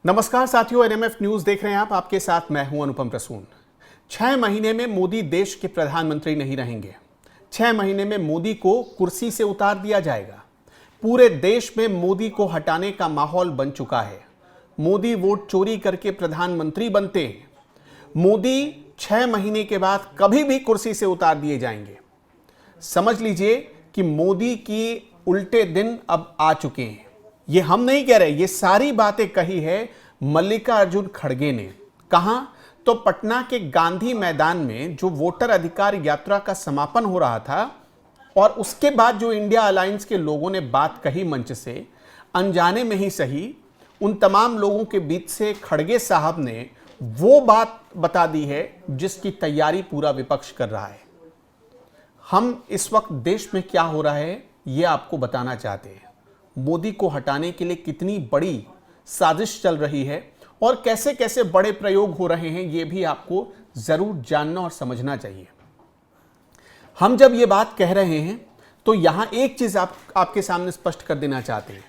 नमस्कार साथियों, NMF news देख रहे हैं आप। आपके साथ मैं हूं अनुपम प्रसून। 6 महीने में मोदी देश के प्रधानमंत्री नहीं रहेंगे। 6 महीने में मोदी को कुर्सी से उतार दिया जाएगा। पूरे देश में मोदी को हटाने का माहौल बन चुका है। मोदी वोट चोरी करके प्रधानमंत्री बनते हैं। मोदी 6 महीने के बाद कभी भी कुर्सी से उतार दिए जाएंगे। समझ लीजिए कि मोदी की उल्टे दिन अब आ चुके हैं। ये हम नहीं कह रहे, ये सारी बातें कही है मल्लिकार्जुन खड़गे ने। कहां? तो पटना के गांधी मैदान में जो वोटर अधिकार यात्रा का समापन हो रहा था और उसके बाद जो इंडिया अलायंस के लोगों ने बात कही मंच से, अनजाने में ही सही, उन तमाम लोगों के बीच से खड़गे साहब ने वो बात बता दी है जिसकी तैयारी पूरा विपक्ष कर रहा है। हम इस वक्त देश में क्या हो रहा है ये आपको बताना चाहते हैं। मोदी को हटाने के लिए कितनी बड़ी साजिश चल रही है और कैसे कैसे बड़े प्रयोग हो रहे हैं ये भी आपको जरूर जानना और समझना चाहिए। हम जब ये बात कह रहे हैं तो यहां एक चीज आपके सामने स्पष्ट कर देना चाहते हैं।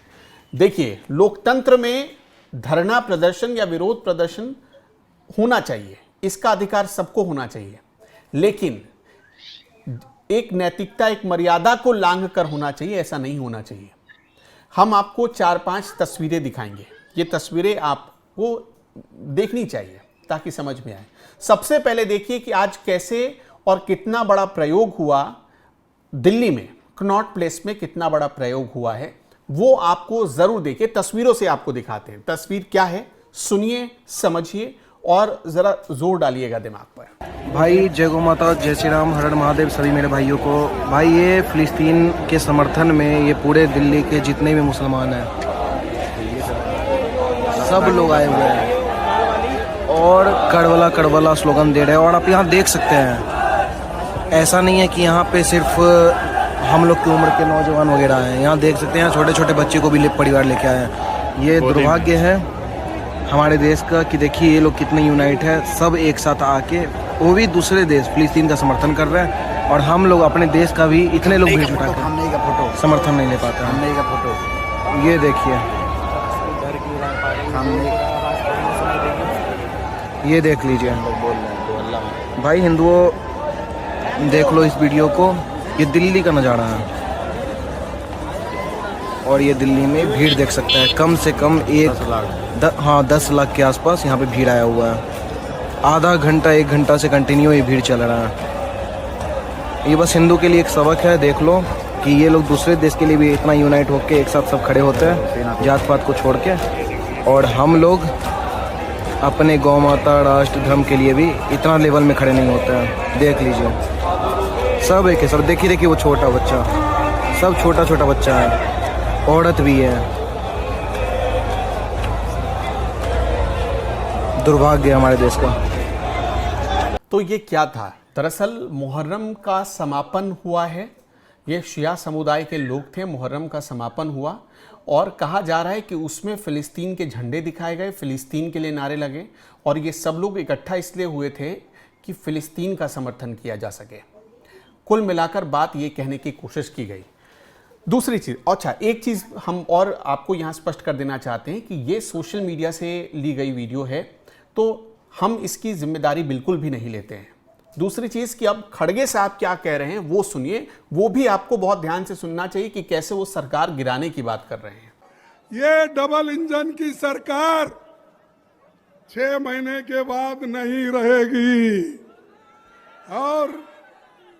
देखिए, लोकतंत्र में धरना प्रदर्शन या विरोध प्रदर्शन होना चाहिए, इसका अधिकार सबको होना चाहिए, लेकिन एक नैतिकता, एक मर्यादा को लांघ कर होना चाहिए। ऐसा नहीं होना चाहिए। हम आपको 4-5 तस्वीरें दिखाएंगे। ये तस्वीरें आपको देखनी चाहिए ताकि समझ में आए। सबसे पहले देखिए कि आज कैसे और कितना बड़ा प्रयोग हुआ दिल्ली में, कनॉट प्लेस में कितना बड़ा प्रयोग हुआ है, वो आपको जरूर देखिए। तस्वीरों से आपको दिखाते हैं। तस्वीर क्या है सुनिए, समझिए और जरा जोर डालिएगा दिमाग पर। भाई जय गौ माता, जय श्री राम, हर हर महादेव सभी मेरे भाइयों को। भाई ये फिलिस्तीन के समर्थन में ये पूरे दिल्ली के जितने भी मुसलमान हैं सब लोग आए हुए हैं और कड़वला कड़वला स्लोगन दे रहे हैं। और आप यहाँ देख सकते हैं, ऐसा नहीं है कि यहाँ पे सिर्फ हम लोग की उम्र के नौजवान वगैरह हैं। यहाँ देख सकते हैं छोटे छोटे बच्चे को भी परिवार लेके आए हैं। ये दुर्भाग्य है हमारे देश का कि देखिए ये लोग कितने यूनाइट है, सब एक साथ आके, वो भी दूसरे देश फिलिस्तीन का समर्थन कर रहे हैं और हम लोग अपने देश का भी इतने लोग भीड़ जुटा कर समर्थन नहीं ले पाते हैं। का फोटो ये देखिए, ये देख लीजिए भाई हिंदुओं, देख लो इस वीडियो को। ये दिल्ली का नज़ारा है और ये दिल्ली में भीड़ देख सकता है, कम से कम 10 लाख के आसपास यहाँ पे भीड़ आया हुआ है। आधा घंटा 1 घंटा से कंटिन्यू ये भीड़ चल रहा है। ये बस हिंदू के लिए एक सबक है। देख लो कि ये लोग दूसरे देश के लिए भी इतना यूनाइट होकर एक साथ सब खड़े होते हैं जात पात को छोड़ के, और हम लोग अपने गौ माता, राष्ट्र, धर्म के लिए भी इतना लेवल में खड़े नहीं होते हैं। देख लीजिए सब एक है, सब देखिए वो छोटा बच्चा, सब छोटा छोटा बच्चा है, औरत भी है। दुर्भाग्य हमारे देश का। तो ये क्या था? दरअसल मुहर्रम का समापन हुआ है। ये शिया समुदाय के लोग थे, मुहर्रम का समापन हुआ और कहा जा रहा है कि उसमें फिलिस्तीन के झंडे दिखाए गए, फिलिस्तीन के लिए नारे लगे और ये सब लोग इकट्ठा इसलिए हुए थे कि फिलिस्तीन का समर्थन किया जा सके। कुल मिलाकर बात ये कहने की कोशिश की गई। दूसरी चीज़, अच्छा एक चीज़ हम और आपको यहाँ स्पष्ट कर देना चाहते हैं कि ये सोशल मीडिया से ली गई वीडियो है, तो हम इसकी जिम्मेदारी बिल्कुल भी नहीं लेते हैं। दूसरी चीज़ कि अब खड़गे साहब क्या कह रहे हैं वो सुनिए, वो भी आपको बहुत ध्यान से सुनना चाहिए कि कैसे वो सरकार गिराने की बात कर रहे हैं। ये डबल इंजन की सरकार 6 महीने के बाद नहीं रहेगी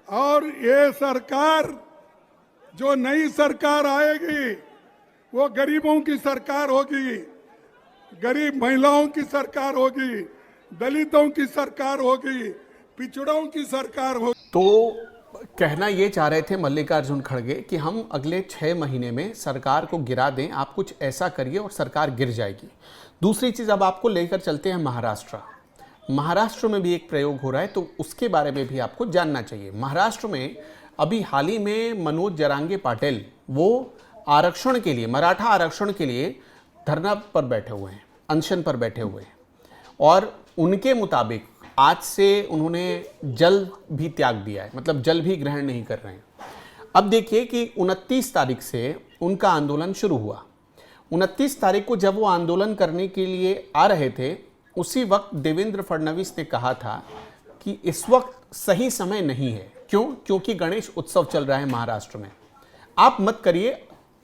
और ये सरकार, जो नई सरकार आएगी वो गरीबों की सरकार होगी, गरीब महिलाओं की सरकार होगी, दलितों की सरकार होगी, पिछड़ों की सरकार होगी। तो कहना ये चाह रहे थे मल्लिकार्जुन खड़गे कि हम अगले 6 महीने में सरकार को गिरा दें, आप कुछ ऐसा करिए और सरकार गिर जाएगी। दूसरी चीज़ अब आपको लेकर चलते हैं महाराष्ट्र। महाराष्ट्र में भी एक प्रयोग हो रहा है, तो उसके बारे में भी आपको जानना चाहिए। महाराष्ट्र में अभी हाल ही में मनोज जरांगे पाटिल वो आरक्षण के लिए, मराठा आरक्षण के लिए धरना पर बैठे हुए हैं, अनशन पर बैठे हुए हैं और उनके मुताबिक आज से उन्होंने जल भी त्याग दिया है, मतलब जल भी ग्रहण नहीं कर रहे हैं। अब देखिए कि 29 तारीख से उनका आंदोलन शुरू हुआ 29 तारीख को जब वो आंदोलन करने के लिए आ रहे थे, उसी वक्त देवेंद्र फडणवीस ने कहा था कि इस वक्त सही समय नहीं है। क्यों? क्योंकि गणेश उत्सव चल रहा है महाराष्ट्र में। आप मत करिए,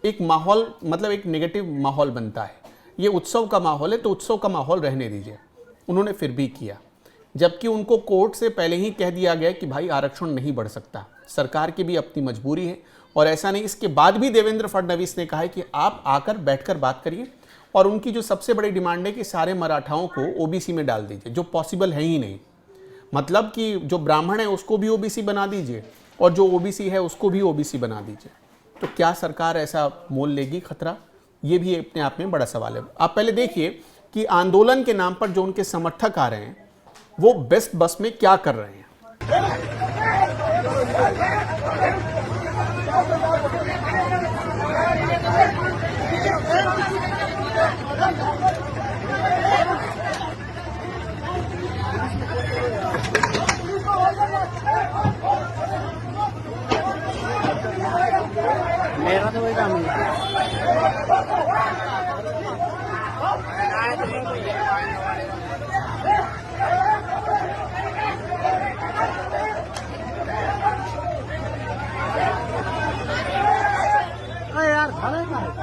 एक माहौल मतलब एक नेगेटिव माहौल बनता है। ये उत्सव का माहौल है तो उत्सव का माहौल रहने दीजिए। उन्होंने फिर भी किया, जबकि उनको कोर्ट से पहले ही कह दिया गया कि भाई आरक्षण नहीं बढ़ सकता। सरकार की भी अपनी मजबूरी है और ऐसा नहीं। इसके बाद भी देवेंद्र फडणवीस ने कहा है कि आप आकर बैठकर बात करिए, और उनकी जो सबसे बड़ी डिमांड है कि सारे मराठाओं को ओबीसी में डाल दीजिए, जो पॉसिबल है ही नहीं। मतलब कि जो ब्राह्मण है उसको भी ओबीसी बना दीजिए और जो ओबीसी है उसको भी ओबीसी बना दीजिए। तो क्या सरकार ऐसा मोल लेगी खतरा? ये भी अपने आप में बड़ा सवाल है। आप पहले देखिए कि आंदोलन के नाम पर जो उनके समर्थक आ रहे हैं वो बेस्ट बस में क्या कर रहे हैं। मेरा तो वही काम है। यार खाना गाड़ी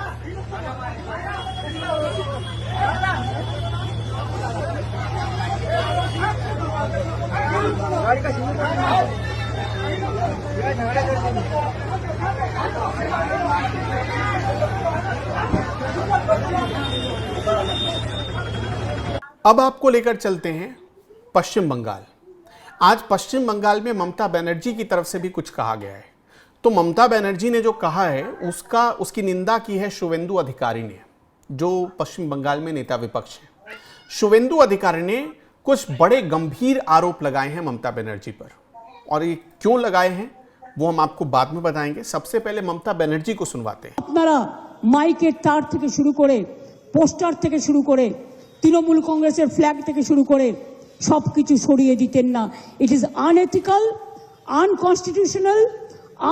का अब आपको लेकर चलते हैं पश्चिम बंगाल। आज पश्चिम बंगाल में ममता बनर्जी की तरफ से भी कुछ कहा गया है। तो ममता बनर्जी ने जो कहा है उसकी निंदा की है शुवेंदु अधिकारी ने, जो पश्चिम बंगाल में नेता विपक्ष है। शुवेंदु अधिकारी ने कुछ बड़े गंभीर आरोप लगाए हैं ममता बनर्जी पर, और ये क्यों लगाए हैं वो हम आपको बाद में बताएंगे। सबसे पहले ममता बनर्जी को सुनवाते हैं। আপনারা মাইকের তার থেকে শুরু করে পোস্টার থেকে শুরু করে তৃণমূল কংগ্রেসের ফ্ল্যাগ থেকে শুরু করে সবকিছু সরিয়ে দিতেন না। It is unethical, unconstitutional,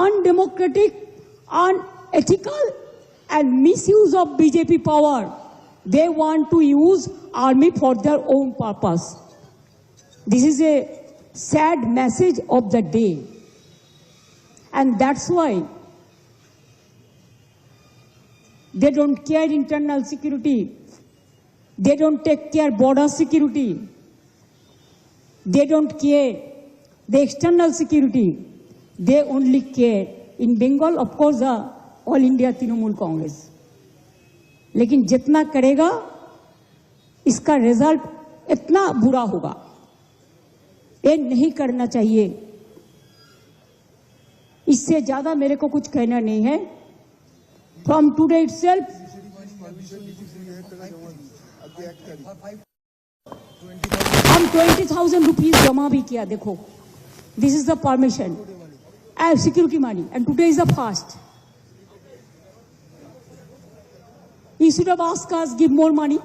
undemocratic, unethical and misuse of BJP power. They want to use army for their own purpose. This is a sad message of the day, and that's why they don't care internal security, they don't take care border security, they don't care the external security. They only care in Bengal, of course, all India Trinamool Congress. लेकिन जितना करेगा इसका result इतना बुरा होगा, ये नहीं करना चाहिए। इससे ज्यादा मेरे को कुछ कहना नहीं है। फ्रॉम टुडे इटसेल्फ हम 20,000 रुपीज जमा भी किया। देखो, this is the permission, security money, and today is the fast. You should have asked us give more money.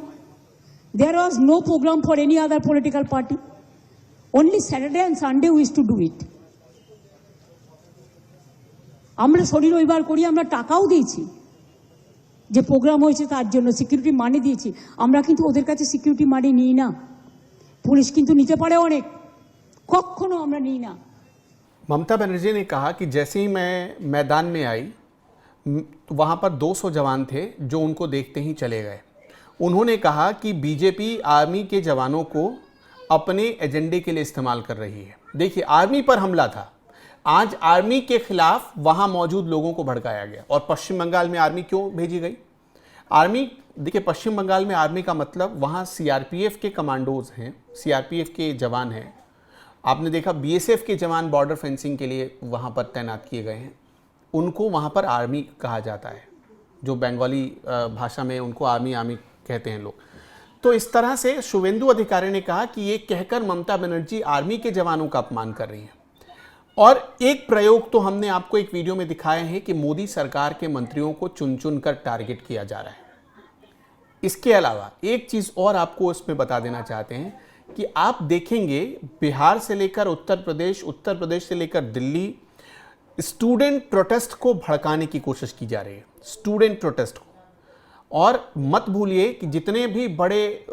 There was no program for any other political party. Only Saturday and Sunday we used to do it. আমরা শনি রবিবার করি, আমরা টাকাও দিয়েছি, যে programme হয়েছে তার জন্য সিকিউরিটি মানি দিয়েছি। আমরা কিন্তু ওদের কাছে সিকিউরিটি মানি নিই না। পুলিশ কিন্তু নিতে পারে অনেক, কখনো আমরা নিই না। ममता बनर्जी ने कहा कि जैसे ही मैं मैदान में आई तो वहाँ पर 200 जवान थे जो उनको देखते ही चले गए। उन्होंने कहा कि बीजेपी आर्मी के जवानों को अपने एजेंडे के लिए इस्तेमाल कर रही है। देखिए, आर्मी पर हमला था, आज आर्मी के खिलाफ वहाँ मौजूद लोगों को भड़काया गया। और पश्चिम बंगाल में आर्मी क्यों भेजी गई? आर्मी, देखिए, पश्चिम बंगाल में आर्मी का मतलब वहाँ सीआरपीएफ के कमांडोज हैं, सीआरपीएफ के जवान हैं। आपने देखा बीएसएफ के जवान बॉर्डर फेंसिंग के लिए वहाँ पर तैनात किए गए हैं। उनको वहाँ पर आर्मी कहा जाता है, जो बंगाली भाषा में उनको आर्मी कहते हैं लोग। तो इस तरह से शुवेंदु अधिकारी ने कहा कि ये कहकर ममता बनर्जी आर्मी के जवानों का अपमान कर रही हैं। और एक प्रयोग तो हमने आपको एक वीडियो में दिखाया है कि मोदी सरकार के मंत्रियों को चुन चुन कर टारगेट किया जा रहा है। इसके अलावा एक चीज़ और आपको इसमें बता देना चाहते हैं कि आप देखेंगे बिहार से लेकर उत्तर प्रदेश से लेकर दिल्ली, स्टूडेंट प्रोटेस्ट को भड़काने की कोशिश की जा रही है, स्टूडेंट प्रोटेस्ट को। और मत भूलिए कि जितने भी बड़े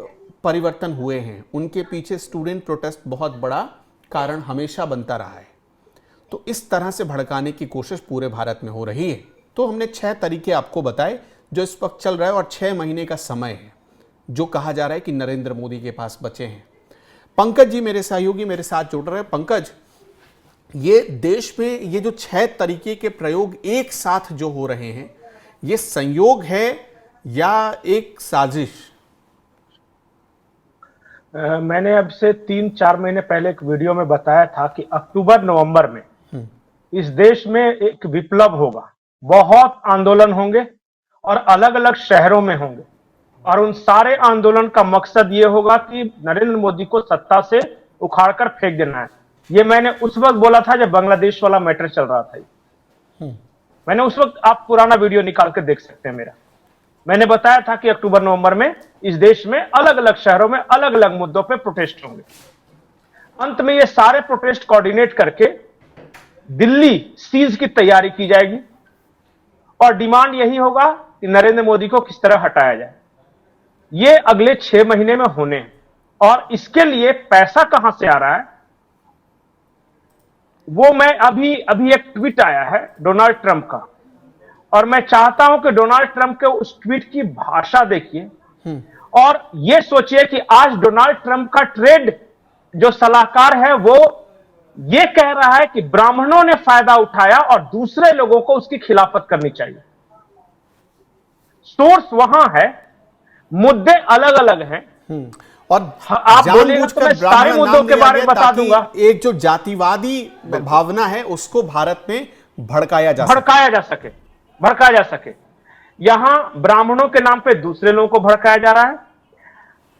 परिवर्तन हुए हैं उनके पीछे स्टूडेंट प्रोटेस्ट बहुत बड़ा कारण हमेशा बनता रहा है। तो इस तरह से भड़काने की कोशिश पूरे भारत में हो रही है। तो हमने 6 तरीके आपको बताए जो इस वक्त चल रहा है, और 6 महीने का समय है जो कहा जा रहा है कि नरेंद्र मोदी के पास बचे हैं। पंकज जी मेरे सहयोगी मेरे साथ जुड़ रहे हैं। पंकज, ये देश में ये जो 6 तरीके के प्रयोग एक साथ जो हो रहे हैं, ये संयोग है या एक साजिश? मैंने अब से 3-4 महीने पहले एक वीडियो में बताया था कि अक्टूबर नवंबर में इस देश में एक विप्लव होगा, बहुत आंदोलन होंगे और अलग अलग शहरों में होंगे, और उन सारे आंदोलन का मकसद ये होगा कि नरेंद्र मोदी को सत्ता से उखाड़कर फेंक देना है। ये मैंने उस वक्त बोला था जब बांग्लादेश वाला मैटर चल रहा था। मैंने उस वक्त, आप पुराना वीडियो निकाल के देख सकते हैं मेरा, मैंने बताया था कि अक्टूबर नवंबर में इस देश में अलग अलग शहरों में अलग अलग मुद्दों पे प्रोटेस्ट होंगे। अंत में ये सारे प्रोटेस्ट कोऑर्डिनेट करके दिल्ली सीज की तैयारी की जाएगी और डिमांड यही होगा कि नरेंद्र मोदी को किस तरह हटाया जाए। ये अगले 6 महीने में होने हैं, और इसके लिए पैसा कहां से आ रहा है वो मैं अभी एक ट्वीट आया है डोनाल्ड ट्रंप का, और मैं चाहता हूं कि डोनाल्ड ट्रंप के उस ट्वीट की भाषा देखिए और ये सोचिए कि आज डोनाल्ड ट्रंप का ट्रेड जो सलाहकार है वो ये कह रहा है कि ब्राह्मणों ने फायदा उठाया और दूसरे लोगों को उसकी खिलाफत करनी चाहिए। सोर्स वहां है, मुद्दे अलग अलग हैं। और आप बोलेंगे तो मैं सारे मुद्दों के बारे में बता दूंगा। एक जो जातिवादी भावना है उसको भारत में भड़काया जा सके। यहां ब्राह्मणों के नाम पे दूसरे लोगों को भड़काया जा रहा है,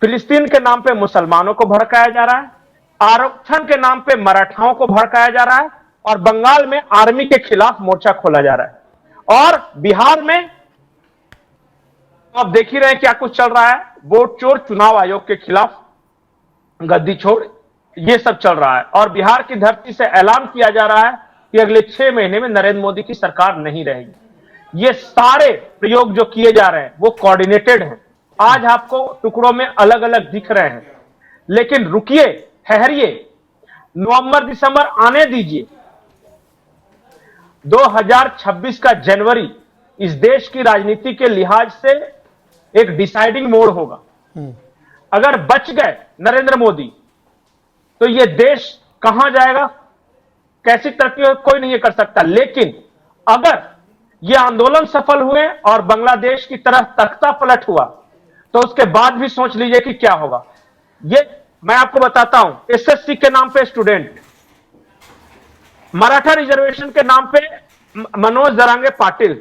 फिलिस्तीन के नाम पे मुसलमानों को भड़काया जा रहा है, आरक्षण के नाम पे मराठाओं को भड़काया जा रहा है, और बंगाल में आर्मी के खिलाफ मोर्चा खोला जा रहा है, और बिहार में आप देख ही रहे हैं क्या कुछ चल रहा है, वोट चोर चुनाव आयोग के खिलाफ गद्दी छोड़, ये सब चल रहा है। और बिहार की धरती से ऐलान किया जा रहा है कि अगले 6 महीने में नरेंद्र मोदी की सरकार नहीं रहेगी। ये सारे प्रयोग जो किए जा रहे हैं वो कोऑर्डिनेटेड हैं। आज आपको टुकड़ों में अलग अलग दिख रहे हैं, लेकिन रुकिए, ठहरिए, नवंबर दिसंबर आने दीजिए। 2026 का जनवरी इस देश की राजनीति के लिहाज से एक डिसाइडिंग मोड़ होगा। अगर बच गए नरेंद्र मोदी तो ये देश कहां जाएगा, कैसी तरक्की कोई नहीं कर सकता। लेकिन अगर ये आंदोलन सफल हुए और बांग्लादेश की तरह तख्ता पलट हुआ तो उसके बाद भी सोच लीजिए कि क्या होगा। ये मैं आपको बताता हूं, एसएससी के नाम पे स्टूडेंट, मराठा रिजर्वेशन के नाम पे मनोज दरांगे पाटिल,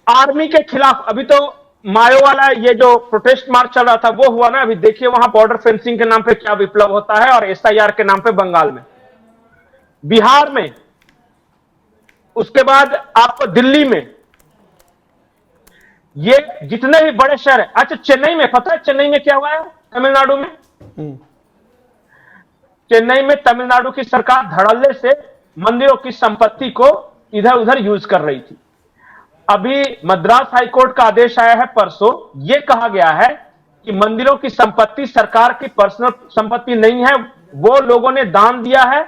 आर्मी के खिलाफ अभी तो मायो वाला ये जो प्रोटेस्ट मार्च चल रहा था वो हुआ ना, अभी देखिए वहां बॉर्डर फेंसिंग के नाम पे क्या विप्लव होता है, और एसआईआर के नाम पे बंगाल में, बिहार में, उसके बाद आपको दिल्ली में, ये जितने भी बड़े शहर है। अच्छा, चेन्नई में, पता है चेन्नई में क्या हुआ है? तमिलनाडु में, चेन्नई में तमिलनाडु की सरकार धड़ल्ले से मंदिरों की संपत्ति को इधर उधर यूज कर रही थी। अभी मद्रास हाईकोर्ट का आदेश आया है परसों, यह कहा गया है कि मंदिरों की संपत्ति सरकार की पर्सनल संपत्ति नहीं है, वो लोगों ने दान दिया है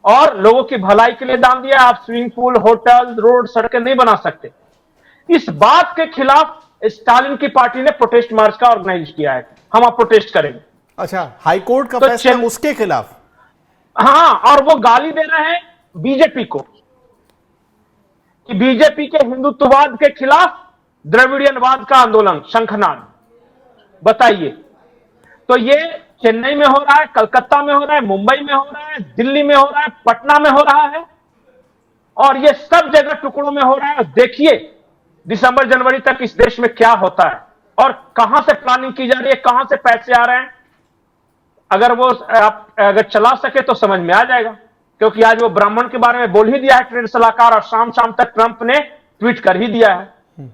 और लोगों की भलाई के लिए दान दिया। आप स्विमिंग पूल, होटल, रोड, सड़कें नहीं बना सकते। इस बात के खिलाफ स्टालिन की पार्टी ने प्रोटेस्ट मार्च का ऑर्गेनाइज किया है, हम आप प्रोटेस्ट करेंगे। अच्छा, हाईकोर्ट का तो फैसला उसके खिलाफ? हाँ, और वो गाली दे रहे हैं बीजेपी को कि बीजेपी के हिंदुत्ववाद के खिलाफ द्रविड़ियनवाद का आंदोलन, शंखनाद। बताइए, तो ये चेन्नई में हो रहा है, कलकत्ता में हो रहा है, मुंबई में हो रहा है, दिल्ली में हो रहा है, पटना में हो रहा है, और ये सब जगह टुकड़ों में हो रहा है। देखिए दिसंबर जनवरी तक इस देश में क्या होता है और कहां से प्लानिंग की जा रही है, कहां से पैसे आ रहे हैं। अगर वो आप अगर चला सके तो समझ में आ जाएगा, क्योंकि आज वो ब्राह्मण के बारे में बोल ही दिया है ट्रेड सलाहकार, और शाम शाम तक ट्रंप ने ट्वीट कर ही दिया है।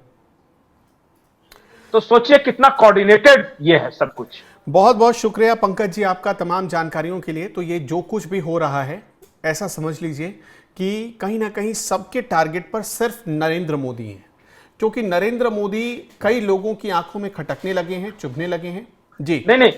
तो सोचिए कितना कोऑर्डिनेटेड ये है सब कुछ। बहुत बहुत शुक्रिया पंकज जी आपका तमाम जानकारियों के लिए। तो ये जो कुछ भी हो रहा है, ऐसा समझ लीजिए कि कहीं ना कहीं सबके टारगेट पर सिर्फ नरेंद्र मोदी हैं, क्योंकि नरेंद्र मोदी कई लोगों की आंखों में खटकने लगे हैं, चुभने लगे हैं। जी नहीं,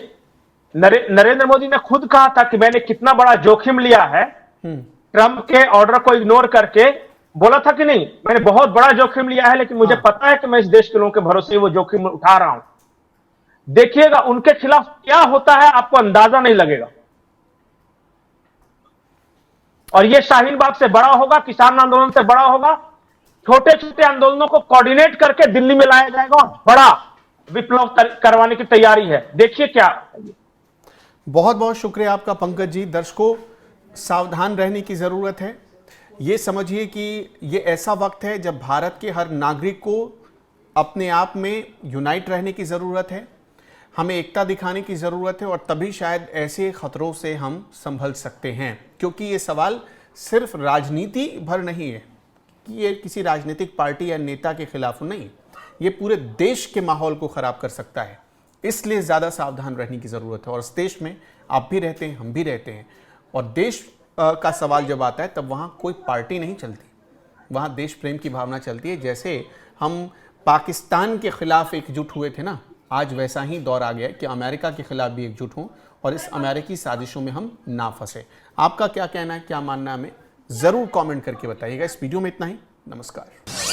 नरेंद्र मोदी ने खुद कहा था कि मैंने कितना बड़ा जोखिम लिया है, ट्रंप के ऑर्डर को इग्नोर करके बोला था कि नहीं, मैंने बहुत बड़ा जोखिम लिया है, लेकिन मुझे पता है कि मैं इस देश के लोगों के भरोसे ही वो जोखिम उठा रहा हूं। देखिएगा उनके खिलाफ क्या होता है, आपको अंदाजा नहीं लगेगा। और ये शाहीन बाग से बड़ा होगा, किसान आंदोलन से बड़ा होगा, छोटे छोटे आंदोलनों को कोऑर्डिनेट करके दिल्ली में लाया जाएगा और बड़ा विप्लव करवाने की तैयारी है। देखिए क्या। बहुत बहुत शुक्रिया आपका पंकज जी। दर्शकों, सावधान रहने की जरूरत है। ये समझिए कि ये ऐसा वक्त है जब भारत के हर नागरिक को अपने आप में यूनाइट रहने की ज़रूरत है, हमें एकता दिखाने की ज़रूरत है, और तभी शायद ऐसे खतरों से हम संभल सकते हैं। क्योंकि ये सवाल सिर्फ राजनीति भर नहीं है कि ये किसी राजनीतिक पार्टी या नेता के खिलाफ नहीं, ये पूरे देश के माहौल को ख़राब कर सकता है। इसलिए ज़्यादा सावधान रहने की ज़रूरत है। और इस देश में आप भी रहते हैं, हम भी रहते हैं, और देश का सवाल जब आता है तब वहाँ कोई पार्टी नहीं चलती, वहाँ देश प्रेम की भावना चलती है। जैसे हम पाकिस्तान के खिलाफ एकजुट हुए थे ना, आज वैसा ही दौर आ गया कि अमेरिका के खिलाफ भी एकजुट हों और इस अमेरिकी साजिशों में हम ना फंसे। आपका क्या कहना है, क्या मानना है, हमें ज़रूर कमेंट करके बताइएगा। इस वीडियो में इतना ही। नमस्कार।